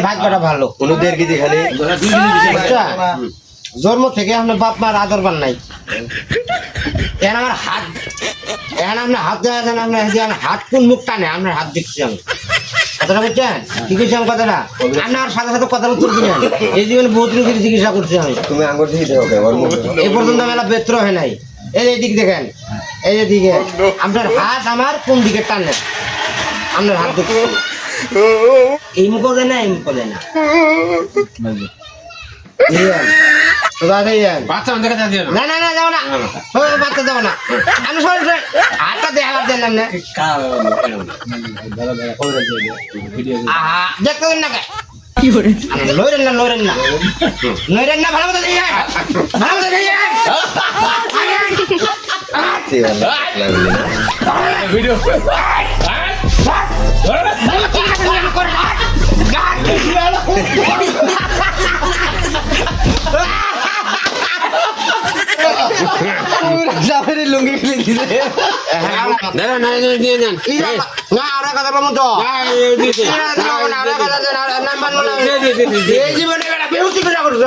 ভাগ্যটা ভালো অনুদের কি খালি জন্ম থেকে আপনার বাপ মার আদর পান নাই এখন আমার হাত এখন আপনার হাত দেওয়া যান আপনার হাত কোন মুখ টানে আপনার হাত দেখছি আমি কথাটা বুঝছেন কি করছি আমি কথাটা আপনার সাথে সাথে কথার উত্তর দিলেন এই জীবনে বহুত রোগীর চিকিৎসা করছি আমি তুমি আঙ্গুর দিয়ে দেও এই পর্যন্ত মেলা বেত্র হয় নাই এই দিক দেখেন এই দিকে আপনার হাত আমার কোন দিকে টানে আপনার হাত দেখছি এই মুখ দেয় না এই মুখ দেয় না বাচ্চা আমাদের কাছে দিয়ে না না না যাও না বাচ্চা যাও না আমি সবাই হাতটা দিয়ে হাত দিলাম না দেখতে দিন না কি করে লইরেন না ভালো মতো দিয়ে ভালো মতো দিয়ে ভিডিও লুঙ্গি খুলে দিছে না না দিয়ে দেন না আরে কথা বলবো তো এই জীবনে বেটা বেহুতি করে করছো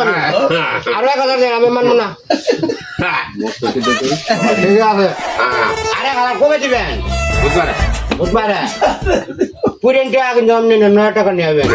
আরে কথা দেন আমি মানবো না ঠিক আছে আরে কথা কবে দিবেন বুধবারে পুরেন টাকা কিন্তু আপনি 9 টাকা নিয়ে যাবেন